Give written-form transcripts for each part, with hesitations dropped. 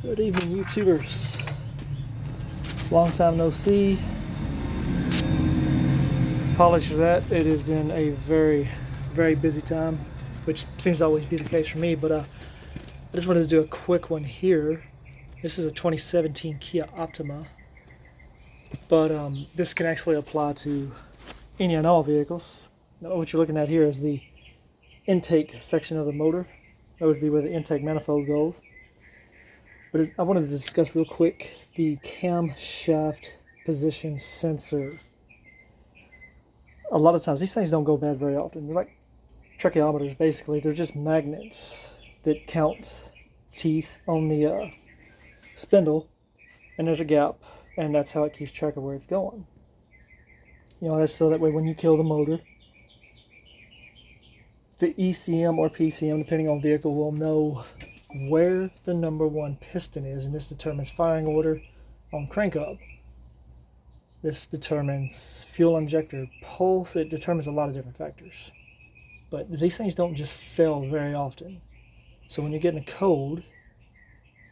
Good evening, YouTubers. Long time no see. Apologies for that. It has been a very, very busy time, which seems to always be the case for me, but I just wanted to do a quick one here. This is a 2017 Kia Optima, but this can actually apply to any and all vehicles. Now, what you're looking at here is the intake section of the motor. That would be where the intake manifold goes. But I wanted to discuss real quick the camshaft position sensor. A lot of times these things don't go bad very often. They're like tracheometers, basically. They're just magnets that count teeth on the spindle, and there's a gap, and that's how it keeps track of where it's going. You know, that's so that way when you kill the motor, the ECM or PCM, depending on vehicle, will know where the number one piston is, and this determines firing order on crank up. This determines fuel injector pulse. It determines a lot of different factors. But these things don't just fail very often. So when you're getting a code,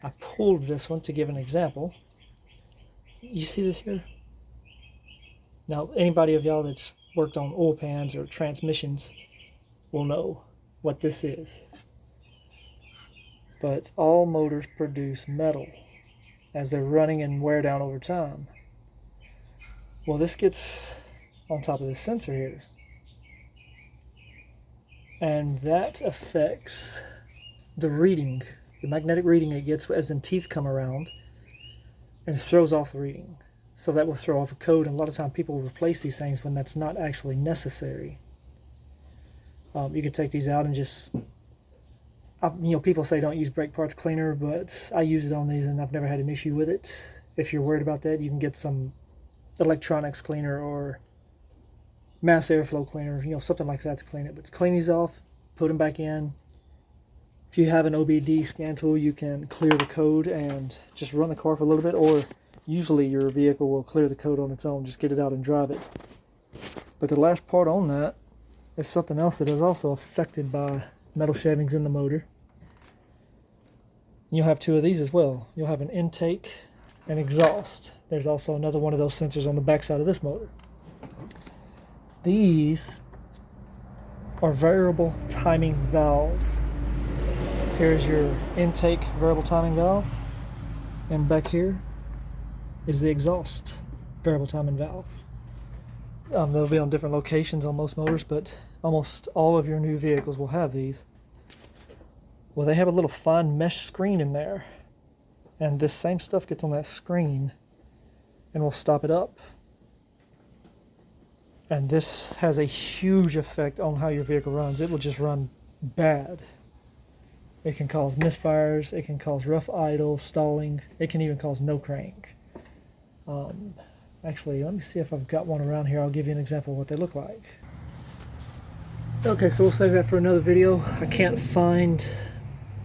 I pulled this one to give an example. You see this here? Now, anybody of y'all that's worked on oil pans or transmissions will know what this is. But all motors produce metal as they're running and wear down over time. Well, this gets on top of this sensor here, and that affects the reading, the magnetic reading it gets as the teeth come around, and throws off the reading. So that will throw off a code, and a lot of times people replace these things when that's not actually necessary. You can take these out and just, people say don't use brake parts cleaner, but I use it on these and I've never had an issue with it. If you're worried about that, you can get some electronics cleaner or mass airflow cleaner, something like that to clean it. But clean these off, put them back in. If you have an OBD scan tool, you can clear the code and just run the car for a little bit, or usually your vehicle will clear the code on its own. Just get it out and drive it. But the last part on that is something else that is also affected by metal shavings in the motor. You'll have two of these as well. You'll have an intake and exhaust. There's also another one of those sensors on the back side of this motor. These are variable timing valves. Here's your intake variable timing valve, and back here is the exhaust variable timing valve. They'll be on different locations on most motors, but almost all of your new vehicles will have these. Well, they have a little fine mesh screen in there, and this same stuff gets on that screen and will stop it up. And this has a huge effect on how your vehicle runs. It will just run bad. It can cause misfires, it can cause rough idle, stalling, it can even cause no crank. Actually, let me see if I've got one around here. I'll give you an example of what they look like. Okay, so we'll save that for another video.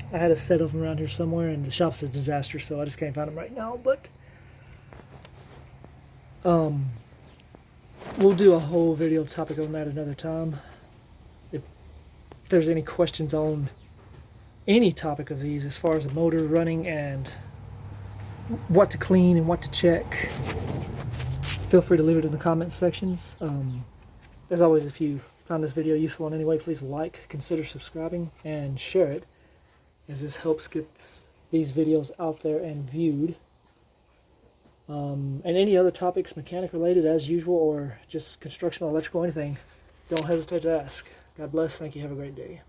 I had a set of them around here somewhere, and the shop's a disaster, so I just can't find them right now. But we'll do a whole video topic on that another time. If there's any questions on any topic of these as far as the motor running and what to clean and what to check, feel free to leave it in the comments sections. As always, if you found this video useful in any way, please consider subscribing, and share it, as this helps get these videos out there and viewed. And any other topics, mechanic related as usual, or just construction, electrical, anything, don't hesitate to ask. God bless. Thank you. Have a great day.